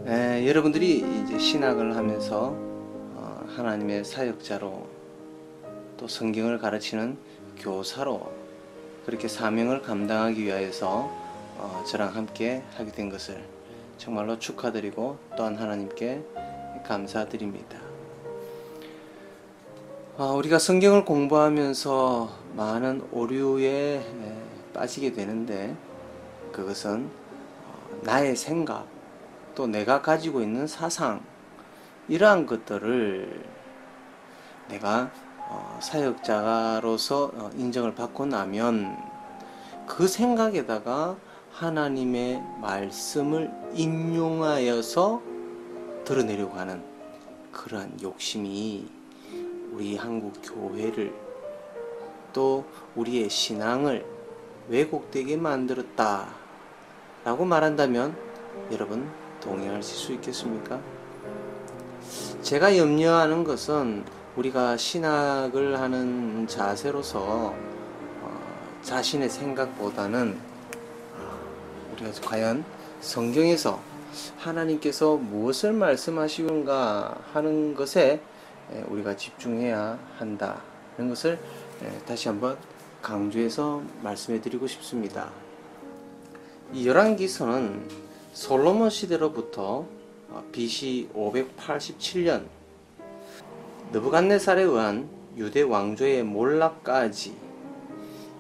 여러분들이 이제 신학을 하면서 하나님의 사역자로 또 성경을 가르치는 교사로 그렇게 사명을 감당하기 위하여서 저랑 함께 하게 된 것을 정말로 축하드리고 또한 하나님께 감사드립니다. 우리가 성경을 공부하면서 많은 오류에 빠지게 되는데, 그것은 나의 생각 또 내가 가지고 있는 사상, 이러한 것들을 내가 사역자로서 인정을 받고 나면 그 생각에다가 하나님의 말씀을 인용하여서 드러내려고 하는 그러한 욕심이 우리 한국 교회를 또 우리의 신앙을 왜곡되게 만들었다 라고 말한다면 여러분 동의하실 수 있겠습니까? 제가 염려하는 것은 우리가 신학을 하는 자세로서 자신의 생각보다는 우리가 과연 성경에서 하나님께서 무엇을 말씀하시는가 하는 것에 우리가 집중해야 한다는 것을 다시 한번 강조해서 말씀해 드리고 싶습니다. 이 열왕기서는 솔로몬 시대로부터 BC 587년 느부갓네살에 의한 유대 왕조의 몰락까지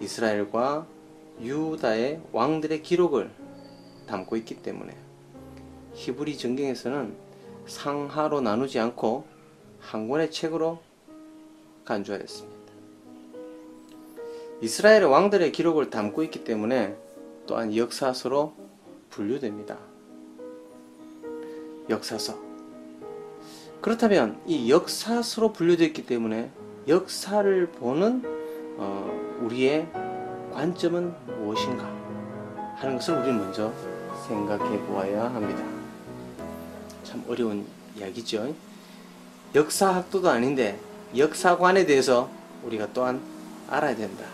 이스라엘과 유다의 왕들의 기록을 담고 있기 때문에 히브리 정경에서는 상하로 나누지 않고 한 권의 책으로 간주하였습니다. 이스라엘의 왕들의 기록을 담고 있기 때문에 또한 역사서로 분류됩니다. 역사서. 그렇다면 이 역사서로 분류되어 있기 때문에 역사를 보는 우리의 관점은 무엇인가 하는 것을 우리는 먼저 생각해 보아야 합니다. 참 어려운 이야기죠. 역사학도도 아닌데 역사관에 대해서 우리가 또한 알아야 된다.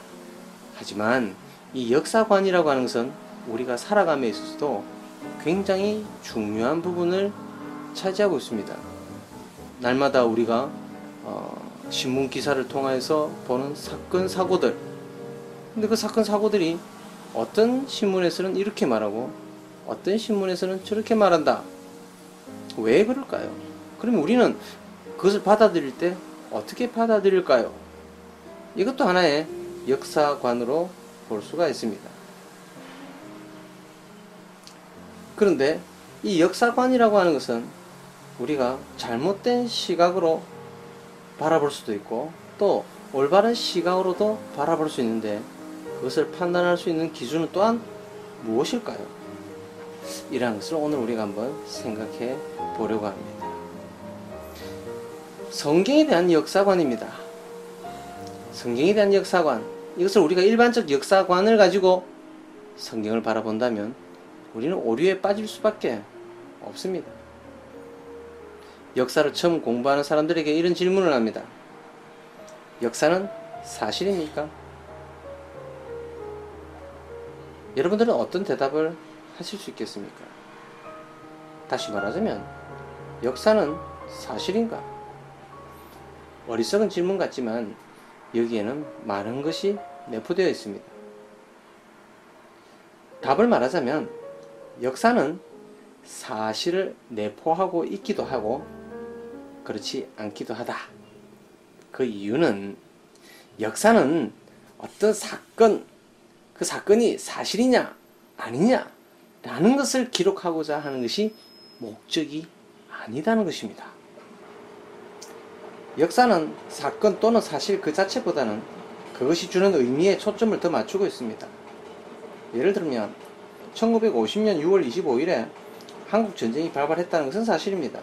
하지만 이 역사관이라고 하는 것은 우리가 살아감에 있어서도 굉장히 중요한 부분을 차지하고 있습니다. 날마다 우리가 신문 기사를 통해서 보는 사건 사고들, 근데 그 사건 사고들이 어떤 신문에서는 이렇게 말하고 어떤 신문에서는 저렇게 말한다. 왜 그럴까요? 그러면 우리는 그것을 받아들일 때 어떻게 받아들일까요? 이것도 하나의 역사관으로 볼 수가 있습니다. 그런데 이 역사관이라고 하는 것은 우리가 잘못된 시각으로 바라볼 수도 있고 또 올바른 시각으로도 바라볼 수 있는데, 그것을 판단할 수 있는 기준은 또한 무엇일까요? 이러한 것을 오늘 우리가 한번 생각해 보려고 합니다. 성경에 대한 역사관입니다. 성경에 대한 역사관, 이것을 우리가 일반적 역사관을 가지고 성경을 바라본다면 우리는 오류에 빠질 수밖에 없습니다. 역사를 처음 공부하는 사람들에게 이런 질문을 합니다. 역사는 사실입니까? 여러분들은 어떤 대답을 하실 수 있겠습니까? 다시 말하자면 역사는 사실인가? 어리석은 질문 같지만 여기에는 많은 것이 내포되어 있습니다. 답을 말하자면 역사는 사실을 내포하고 있기도 하고 그렇지 않기도 하다. 그 이유는 역사는 어떤 사건, 그 사건이 사실이냐 아니냐 라는 것을 기록하고자 하는 것이 목적이 아니다는 것입니다. 역사는 사건 또는 사실 그 자체보다는 그것이 주는 의미에 초점을 더 맞추고 있습니다. 예를 들면 1950년 6월 25일에 한국 전쟁이 발발했다는 것은 사실입니다.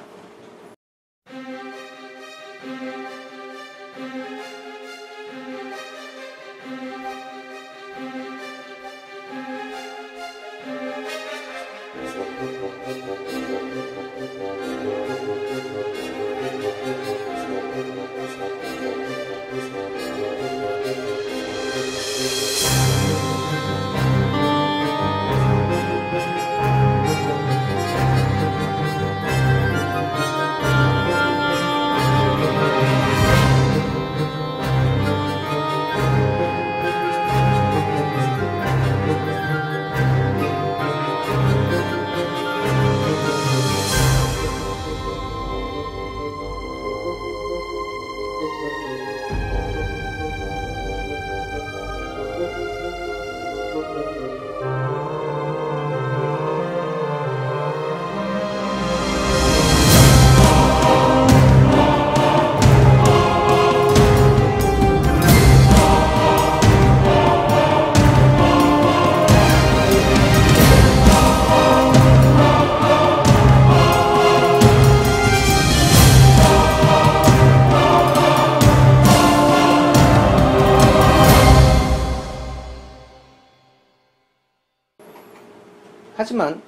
하지만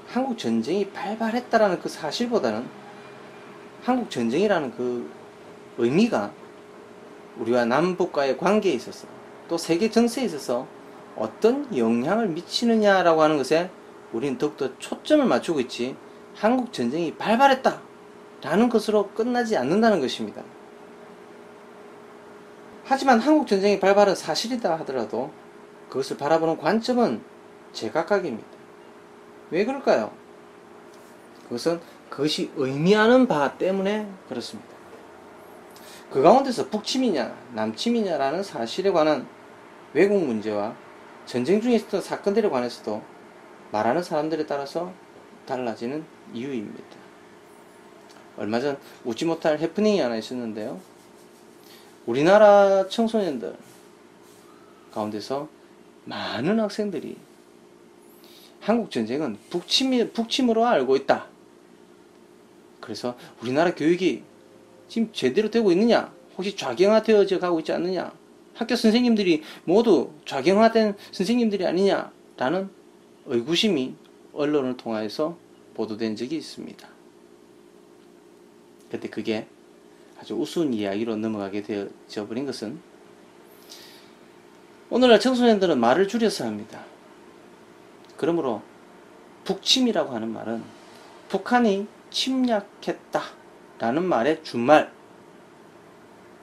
한국 전쟁이 발발했다라는 그 사실보다는 한국 전쟁이라는 그 의미가 우리와 남북과의 관계에 있어서 또 세계 정세에 있어서 어떤 영향을 미치느냐라고 하는 것에 우리는 더욱더 초점을 맞추고 있지, 한국 전쟁이 발발했다 라는 것으로 끝나지 않는다는 것입니다. 하지만 한국 전쟁이 발발은 사실이다 하더라도 그것을 바라보는 관점은 제각각입니다. 왜 그럴까요? 그것은 그것이 의미하는 바 때문에 그렇습니다. 그 가운데서 북침이냐 남침이냐라는 사실에 관한 왜곡 문제와 전쟁 중에 있었던 사건들에 관해서도 말하는 사람들에 따라서 달라지는 이유입니다. 얼마 전 웃지 못할 해프닝이 하나 있었는데요. 우리나라 청소년들 가운데서 많은 학생들이 한국 전쟁은 북침으로 알고 있다. 그래서 우리나라 교육이 지금 제대로 되고 있느냐? 혹시 좌경화되어져 가고 있지 않느냐? 학교 선생님들이 모두 좌경화된 선생님들이 아니냐? 라는 의구심이 언론을 통하여서 보도된 적이 있습니다. 그런데 그게 아주 우스운 이야기로 넘어가게 되어져 버린 것은, 오늘날 청소년들은 말을 줄여서 합니다. 그러므로 북침이라고 하는 말은 북한이 침략했다 라는 말의 준말,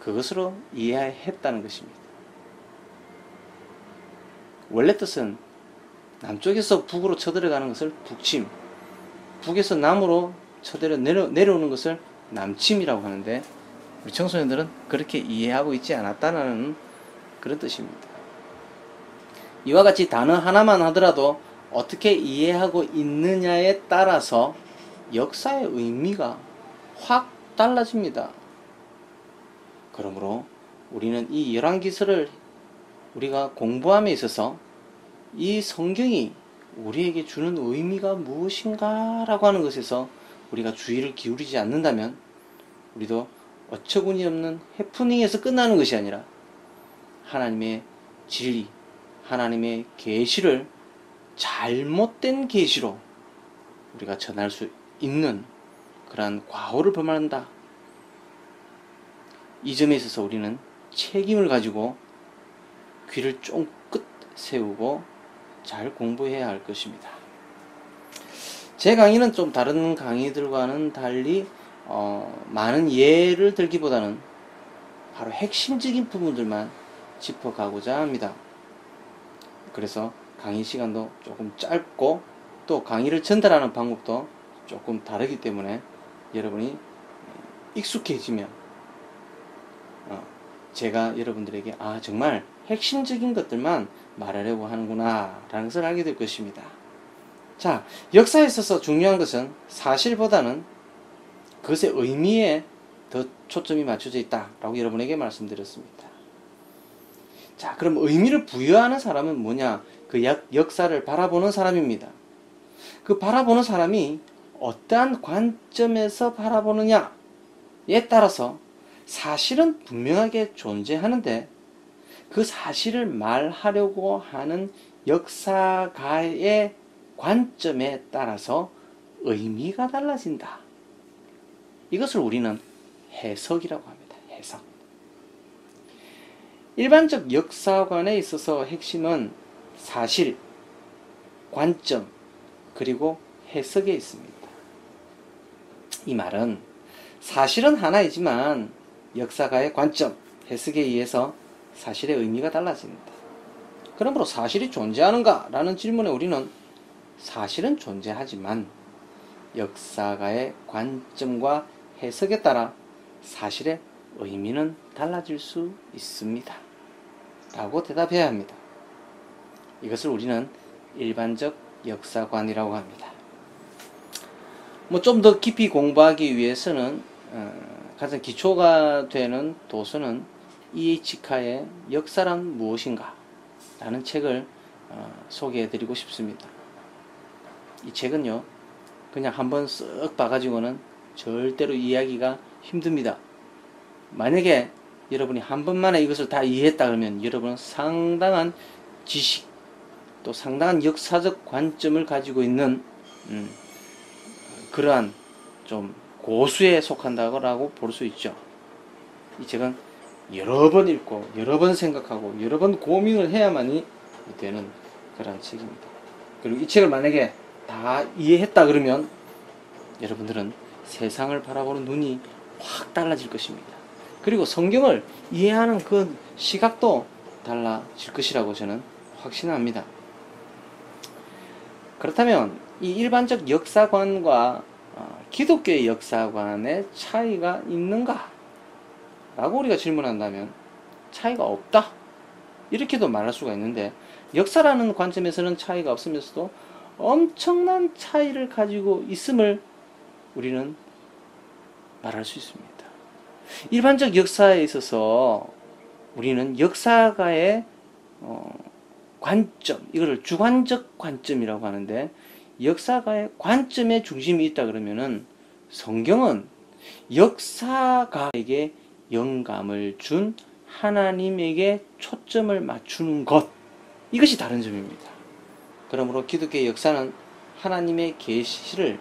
그것으로 이해했다는 것입니다. 원래 뜻은 남쪽에서 북으로 쳐들어가는 것을 북침, 북에서 남으로 쳐들어 내려오는 것을 남침이라고 하는데, 우리 청소년들은 그렇게 이해하고 있지 않았다는 그런 뜻입니다. 이와 같이 단어 하나만 하더라도 어떻게 이해하고 있느냐에 따라서 역사의 의미가 확 달라집니다. 그러므로 우리는 이 열왕기서를 우리가 공부함에 있어서 이 성경이 우리에게 주는 의미가 무엇인가 라고 하는 것에서 우리가 주의를 기울이지 않는다면, 우리도 어처구니 없는 해프닝에서 끝나는 것이 아니라 하나님의 진리, 하나님의 계시를 잘못된 계시로 우리가 전할 수 있는 그러한 과오를 범한다. 이 점에 있어서 우리는 책임을 가지고 귀를 쫑긋 세우고 잘 공부해야 할 것입니다. 제 강의는 좀 다른 강의들과는 달리 많은 예를 들기보다는 바로 핵심적인 부분들만 짚어가고자 합니다. 그래서 강의 시간도 조금 짧고 또 강의를 전달하는 방법도 조금 다르기 때문에 여러분이 익숙해지면 제가 여러분들에게 정말 핵심적인 것들만 말하려고 하는구나 라는 것을 알게 될 것입니다. 자, 역사에 있어서 중요한 것은 사실보다는 그것의 의미에 더 초점이 맞춰져 있다 라고 여러분에게 말씀드렸습니다. 자, 그럼 의미를 부여하는 사람은 뭐냐? 그 역사를 바라보는 사람입니다. 그 바라보는 사람이 어떠한 관점에서 바라보느냐에 따라서 사실은 분명하게 존재하는데, 그 사실을 말하려고 하는 역사가의 관점에 따라서 의미가 달라진다. 이것을 우리는 해석이라고 합니다. 해석. 일반적 역사관에 있어서 핵심은 사실, 관점, 그리고 해석에 있습니다. 이 말은 사실은 하나이지만 역사가의 관점, 해석에 의해서 사실의 의미가 달라집니다. 그러므로 사실이 존재하는가? 라는 질문에 우리는 사실은 존재하지만 역사가의 관점과 해석에 따라 사실의 의미는 달라질 수 있습니다. 라고 대답해야 합니다. 이것을 우리는 일반적 역사관이라고 합니다. 좀 더 깊이 공부하기 위해서는 가장 기초가 되는 도서는 E.H. 카의 역사란 무엇인가 라는 책을 소개해 드리고 싶습니다. 이 책은요, 그냥 한번 쓱 봐가지고는 절대로 이해하기가 힘듭니다. 만약에 여러분이 한 번만에 이것을 다 이해했다 그러면 여러분은 상당한 지식 또 상당한 역사적 관점을 가지고 있는 그러한 좀 고수에 속한다고 볼 수 있죠. 이 책은 여러 번 읽고 여러 번 생각하고 여러 번 고민을 해야만이 되는 그런 책입니다. 그리고 이 책을 만약에 다 이해했다 그러면 여러분들은 세상을 바라보는 눈이 확 달라질 것입니다. 그리고 성경을 이해하는 그 시각도 달라질 것이라고 저는 확신합니다. 그렇다면 이 일반적 역사관과 기독교의 역사관의 차이가 있는가? 라고 우리가 질문한다면 차이가 없다. 이렇게도 말할 수가 있는데, 역사라는 관점에서는 차이가 없으면서도 엄청난 차이를 가지고 있음을 우리는 말할 수 있습니다. 일반적 역사에 있어서 우리는 역사가의 관점, 이거를 주관적 관점이라고 하는데, 역사가의 관점에 중심이 있다 그러면은 성경은 역사가에게 영감을 준 하나님에게 초점을 맞추는 것, 이것이 다른 점입니다. 그러므로 기독교의 역사는 하나님의 계시를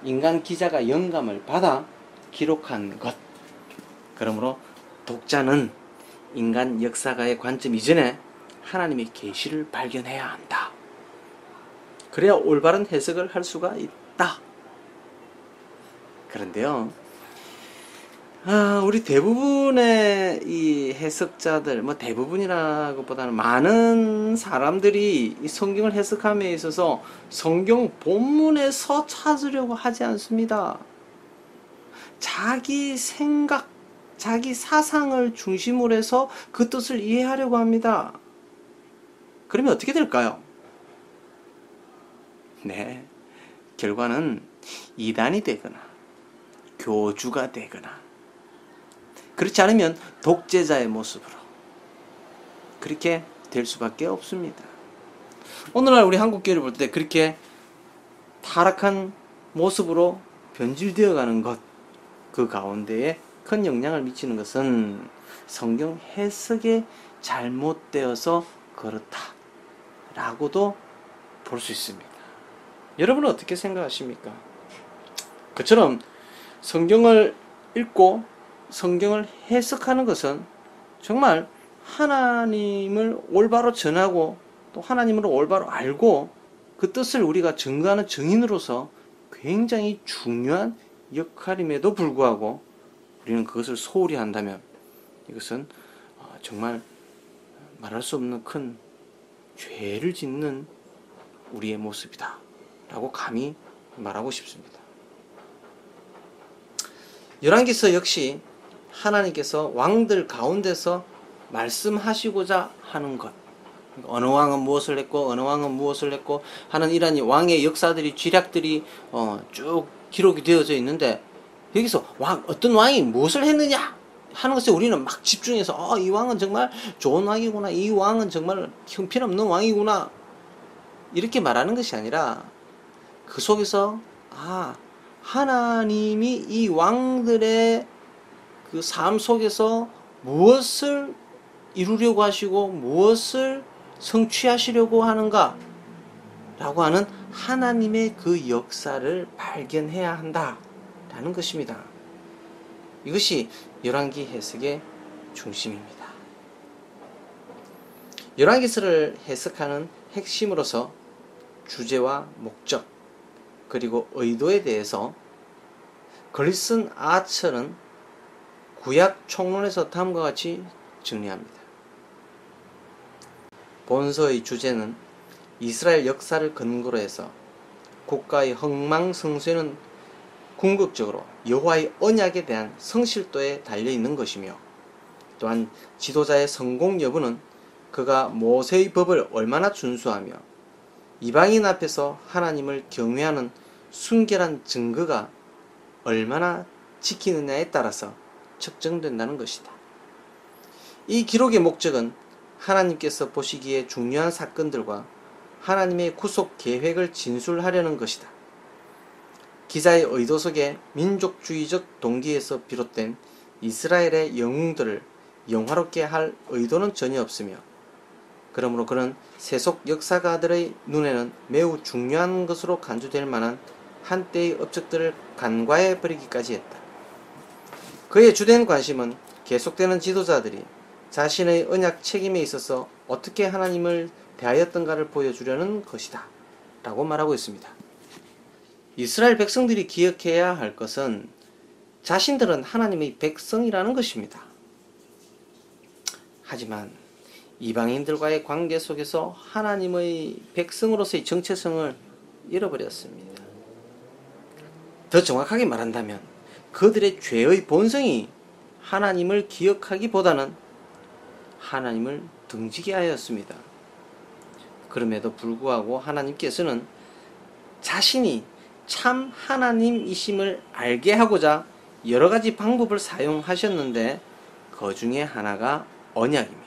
인간 기자가 영감을 받아 기록한 것. 그러므로 독자는 인간 역사가의 관점 이전에 하나님의 계시를 발견해야 한다. 그래야 올바른 해석을 할 수가 있다. 그런데요, 우리 대부분의 이 해석자들, 대부분이라고보다는 많은 사람들이 이 성경을 해석함에 있어서 성경 본문에서 찾으려고 하지 않습니다. 자기 생각, 자기 사상을 중심으로 해서 그 뜻을 이해하려고 합니다. 그러면 어떻게 될까요? 네, 결과는 이단이 되거나 교주가 되거나, 그렇지 않으면 독재자의 모습으로 그렇게 될 수밖에 없습니다. 오늘날 우리 한국 교회를 볼 때 그렇게 타락한 모습으로 변질되어 가는 것, 그 가운데에 큰 영향을 미치는 것은 성경 해석이 잘못되어서 그렇다라고도 볼 수 있습니다. 여러분은 어떻게 생각하십니까? 그처럼 성경을 읽고 성경을 해석하는 것은 정말 하나님을 올바로 전하고 또 하나님을 올바로 알고 그 뜻을 우리가 증거하는 증인으로서 굉장히 중요한 역할임에도 불구하고 우리는 그것을 소홀히 한다면 이것은 정말 말할 수 없는 큰 죄를 짓는 우리의 모습이다 라고 감히 말하고 싶습니다. 열왕기서 역시 하나님께서 왕들 가운데서 말씀하시고자 하는 것, 어느 왕은 무엇을 했고 어느 왕은 무엇을 했고 하는 이런 왕의 역사들이, 쥐략들이 쭉 기록이 되어져 있는데, 여기서 어떤 왕이 무엇을 했느냐 하는 것에 우리는 막 집중해서 이 왕은 정말 좋은 왕이구나, 이 왕은 정말 형편없는 왕이구나, 이렇게 말하는 것이 아니라 그 속에서 하나님이 이 왕들의 그 삶 속에서 무엇을 이루려고 하시고 무엇을 성취하시려고 하는가 라고 하는 하나님의 그 역사를 발견해야 한다라는 것입니다. 이것이 열왕기 해석의 중심입니다. 열왕기서를 해석하는 핵심으로서 주제와 목적 그리고 의도에 대해서 걸슨 아처는 구약 총론에서 다음과 같이 정리합니다. 본서의 주제는 이스라엘 역사를 근거로 해서 국가의 흥망성쇠는 궁극적으로 여호와의 언약에 대한 성실도에 달려있는 것이며, 또한 지도자의 성공 여부는 그가 모세의 법을 얼마나 준수하며 이방인 앞에서 하나님을 경외하는 순결한 증거가 얼마나 지키느냐에 따라서 측정된다는 것이다. 이 기록의 목적은 하나님께서 보시기에 중요한 사건들과 하나님의 구속 계획을 진술하려는 것이다. 기자의 의도 속에 민족주의적 동기에서 비롯된 이스라엘의 영웅들을 영화롭게 할 의도는 전혀 없으며, 그러므로 그는 세속 역사가들의 눈에는 매우 중요한 것으로 간주될 만한 한때의 업적들을 간과해 버리기까지 했다. 그의 주된 관심은 계속되는 지도자들이 자신의 언약 책임에 있어서 어떻게 하나님을 대하였던가를 보여주려는 것이다 라고 말하고 있습니다. 이스라엘 백성들이 기억해야 할 것은 자신들은 하나님의 백성이라는 것입니다. 하지만 이방인들과의 관계 속에서 하나님의 백성으로서의 정체성을 잃어버렸습니다. 더 정확하게 말한다면 그들의 죄의 본성이 하나님을 기억하기보다는 하나님을 등지게 하였습니다. 그럼에도 불구하고 하나님께서는 자신이 참 하나님이심을 알게 하고자 여러 가지 방법을 사용하셨는데 그 중에 하나가 언약입니다.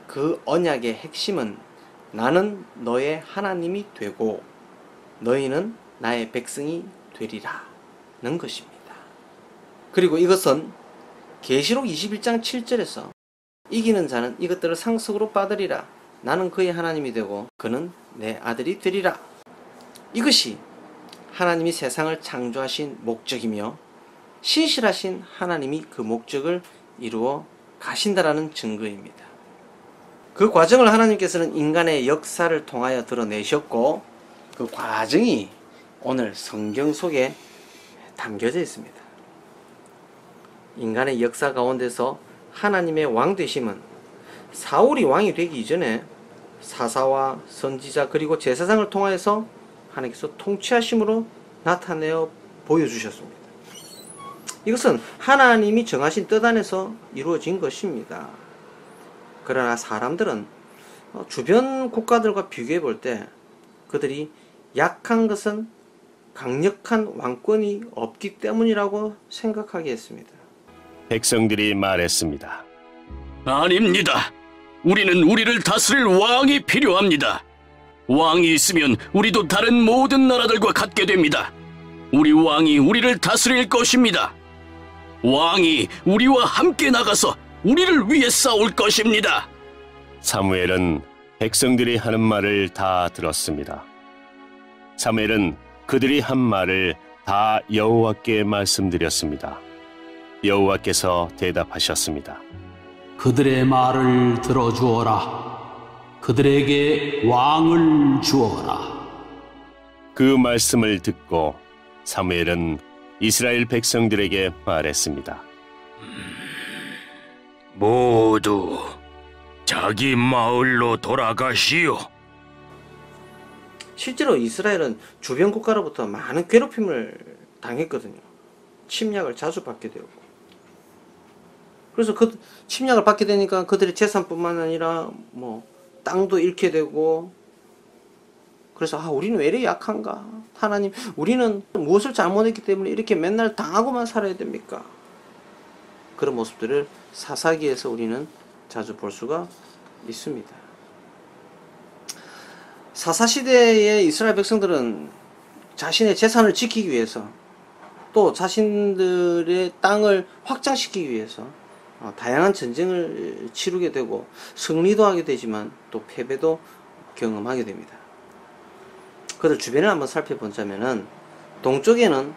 그 언약의 핵심은 나는 너의 하나님이 되고 너희는 나의 백성이 되리라는 것입니다. 그리고 이것은 계시록 21장 7절에서 이기는 자는 이것들을 상속으로 받으리라. 나는 그의 하나님이 되고 그는 내 아들이 되리라. 이것이 하나님이 세상을 창조하신 목적이며 신실하신 하나님이 그 목적을 이루어 가신다라는 증거입니다. 그 과정을 하나님께서는 인간의 역사를 통하여 드러내셨고 그 과정이 오늘 성경 속에 담겨져 있습니다. 인간의 역사 가운데서 하나님의 왕 되심은 사울이 왕이 되기 이전에 사사와 선지자 그리고 제사장을 통하여서 하나님께서 통치하심으로 나타내어 보여주셨습니다. 이것은 하나님이 정하신 뜻 안에서 이루어진 것입니다. 그러나 사람들은 주변 국가들과 비교해 볼 때 그들이 약한 것은 강력한 왕권이 없기 때문이라고 생각하게 했습니다. 백성들이 말했습니다. 아닙니다. 우리는 우리를 다스릴 왕이 필요합니다. 왕이 있으면 우리도 다른 모든 나라들과 같게 됩니다. 우리 왕이 우리를 다스릴 것입니다. 왕이 우리와 함께 나가서 우리를 위해 싸울 것입니다. 사무엘은 백성들이 하는 말을 다 들었습니다. 사무엘은 그들이 한 말을 다 여호와께 말씀드렸습니다. 여호와께서 대답하셨습니다. 그들의 말을 들어주어라. 그들에게 왕을 주어라. 그 말씀을 듣고 사무엘은 이스라엘 백성들에게 말했습니다. 모두 자기 마을로 돌아가시오. 실제로 이스라엘은 주변 국가로부터 많은 괴롭힘을 당했거든요. 침략을 자주 받게 되고. 그래서 그 침략을 받게 되니까 그들의 재산뿐만 아니라 땅도 잃게 되고, 그래서 우리는 왜 이렇게 약한가? 하나님, 우리는 무엇을 잘못했기 때문에 이렇게 맨날 당하고만 살아야 됩니까? 그런 모습들을 사사기에서 우리는 자주 볼 수가 있습니다. 사사시대의 이스라엘 백성들은 자신의 재산을 지키기 위해서 또 자신들의 땅을 확장시키기 위해서 다양한 전쟁을 치르게 되고 승리도 하게 되지만 또 패배도 경험하게 됩니다. 그들 주변을 한번 살펴보자면은 동쪽에는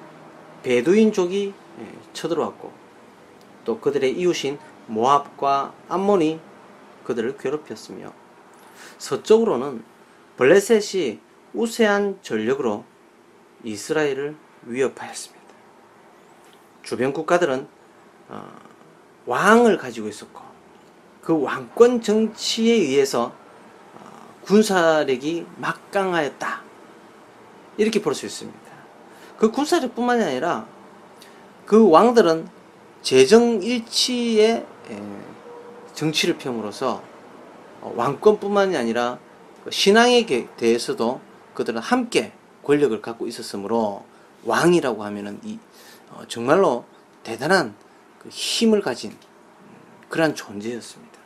베두인족이 쳐들어왔고 또 그들의 이웃인 모압과 암몬이 그들을 괴롭혔으며 서쪽으로는 블레셋이 우세한 전력으로 이스라엘을 위협하였습니다. 주변 국가들은 왕을 가지고 있었고 그 왕권 정치에 의해서 군사력이 막강하였다, 이렇게 볼 수 있습니다. 그 군사력뿐만이 아니라 그 왕들은 재정일치의 정치를 펴므로써 왕권뿐만이 아니라 신앙에 대해서도 그들은 함께 권력을 갖고 있었으므로 왕이라고 하면은 정말로 대단한 그 힘을 가진 그러한 존재였습니다.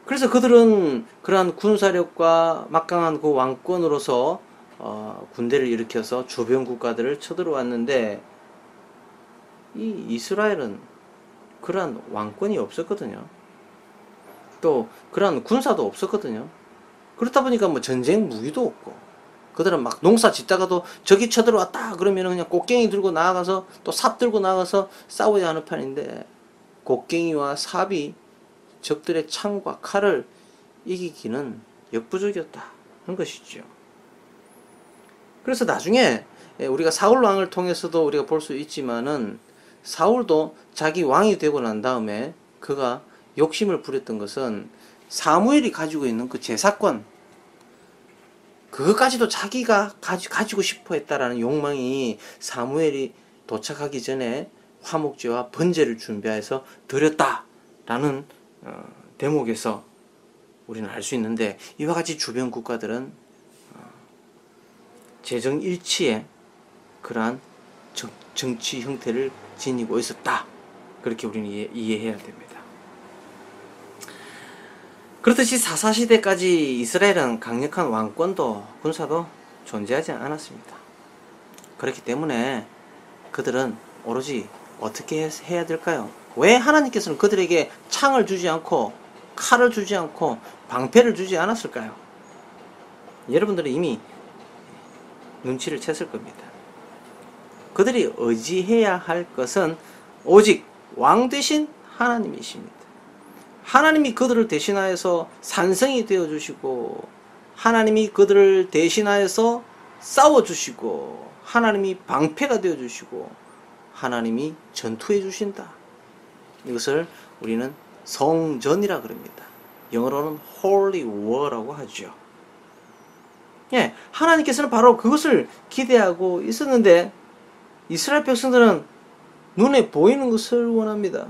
그래서 그들은 그러한 군사력과 막강한 그 왕권으로서 군대를 일으켜서 주변 국가들을 쳐들어왔는데 이 이스라엘은 그러한 왕권이 없었거든요. 또 그런 군사도 없었거든요. 그렇다 보니까 뭐 전쟁 무기도 없고, 그들은 막 농사 짓다가도 적이 쳐들어왔다 그러면 그냥 곡괭이 들고 나아가서 또 삽 들고 나가서 싸워야 하는 판인데, 곡괭이와 삽이 적들의 창과 칼을 이기기는 역부족이었다 하는 것이죠. 그래서 나중에 우리가 사울 왕을 통해서도 우리가 볼 수 있지만은, 사울도 자기 왕이 되고 난 다음에 그가 욕심을 부렸던 것은 사무엘이 가지고 있는 그 제사권, 그것까지도 자기가 가지고 싶어 했다라는 욕망이 사무엘이 도착하기 전에 화목제와 번제를 준비해서 드렸다라는 대목에서 우리는 알 수 있는데, 이와 같이 주변 국가들은 재정 일치에 그러한 정치 형태를 지니고 있었다, 그렇게 우리는 이해해야 됩니다. 그렇듯이 사사시대까지 이스라엘은 강력한 왕권도 군사도 존재하지 않았습니다. 그렇기 때문에 그들은 오로지 어떻게 해야 될까요? 왜 하나님께서는 그들에게 창을 주지 않고 칼을 주지 않고 방패를 주지 않았을까요? 여러분들은 이미 눈치를 챘을 겁니다. 그들이 의지해야 할 것은 오직 왕 되신 하나님이십니다. 하나님이 그들을 대신하여서 산성이 되어주시고, 하나님이 그들을 대신하여서 싸워주시고, 하나님이 방패가 되어주시고, 하나님이 전투해 주신다. 이것을 우리는 성전이라 그럽니다. 영어로는 Holy War라고 하죠. 예, 하나님께서는 바로 그것을 기대하고 있었는데, 이스라엘 백성들은 눈에 보이는 것을 원합니다.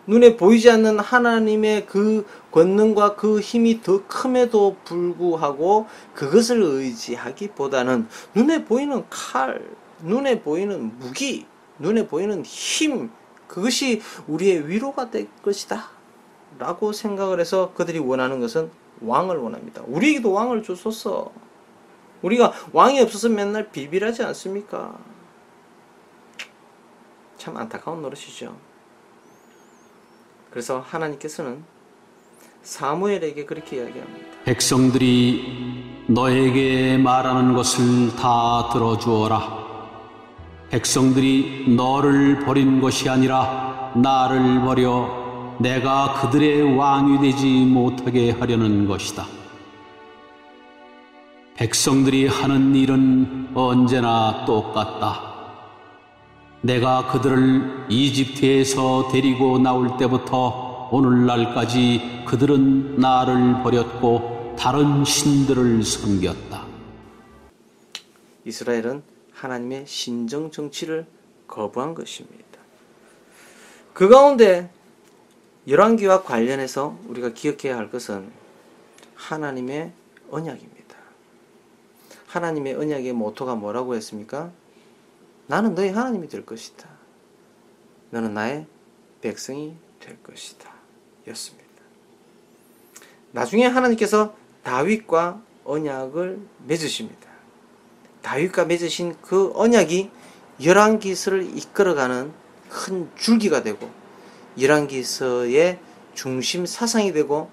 눈에 보이지 않는 하나님의 그 권능과 그 힘이 더 큼에도 불구하고 그것을 의지하기보다는 눈에 보이는 칼, 눈에 보이는 무기, 눈에 보이는 힘, 그것이 우리의 위로가 될 것이다 라고 생각을 해서 그들이 원하는 것은 왕을 원합니다. 우리에게도 왕을 주소서. 우리가 왕이 없어서 맨날 비빌하지 않습니까? 참 안타까운 노릇이죠. 그래서 하나님께서는 사무엘에게 그렇게 이야기합니다. 백성들이 너에게 말하는 것을 다 들어주어라. 백성들이 너를 버린 것이 아니라 나를 버려 내가 그들의 왕이 되지 못하게 하려는 것이다. 백성들이 하는 일은 언제나 똑같다. 내가 그들을 이집트에서 데리고 나올 때부터 오늘날까지 그들은 나를 버렸고 다른 신들을 섬겼다. 이스라엘은 하나님의 신정 정치를 거부한 것입니다. 그 가운데 열왕기와 관련해서 우리가 기억해야 할 것은 하나님의 언약입니다. 하나님의 언약의 모토가 뭐라고 했습니까? 나는 너의 하나님이 될 것이다. 너는 나의 백성이 될 것이다. 였습니다. 나중에 하나님께서 다윗과 언약을 맺으십니다. 다윗과 맺으신 그 언약이 열왕기서를 이끌어가는 큰 줄기가 되고, 열왕기서의 중심 사상이 되고,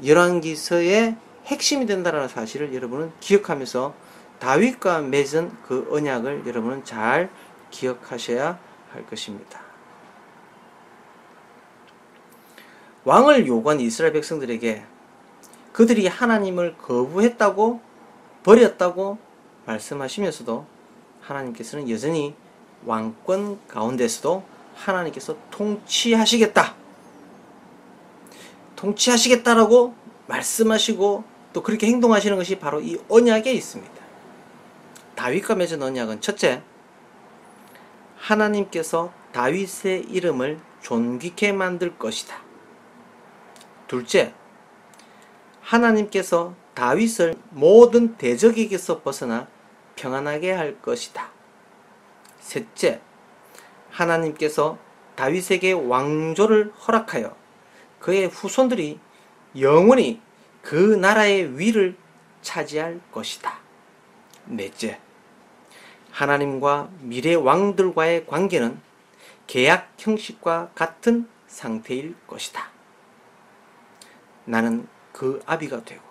열왕기서의 핵심이 된다는 사실을 여러분은 기억하면서 다윗과 맺은 그 언약을 여러분은 잘 기억하셔야 할 것입니다. 왕을 요구한 이스라엘 백성들에게 그들이 하나님을 거부했다고 버렸다고 말씀하시면서도 하나님께서는 여전히 왕권 가운데서도 하나님께서 통치하시겠다라고 말씀하시고 또 그렇게 행동하시는 것이 바로 이 언약에 있습니다. 다윗과 맺은 언약은 첫째, 하나님께서 다윗의 이름을 존귀케 만들 것이다. 둘째, 하나님께서 다윗을 모든 대적에게서 벗어나 평안하게 할 것이다. 셋째, 하나님께서 다윗에게 왕조를 허락하여 그의 후손들이 영원히 그 나라의 위를 차지할 것이다. 넷째, 하나님과 미래 왕들과의 관계는 계약 형식과 같은 상태일 것이다. 나는 그 아비가 되고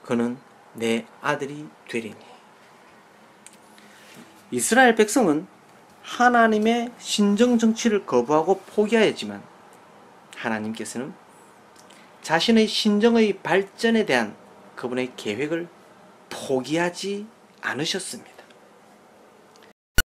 그는 내 아들이 되리니. 이스라엘 백성은 하나님의 신정 정치를 거부하고 포기하였지만 하나님께서는 자신의 신정의 발전에 대한 그분의 계획을 포기하지 않으셨습니다.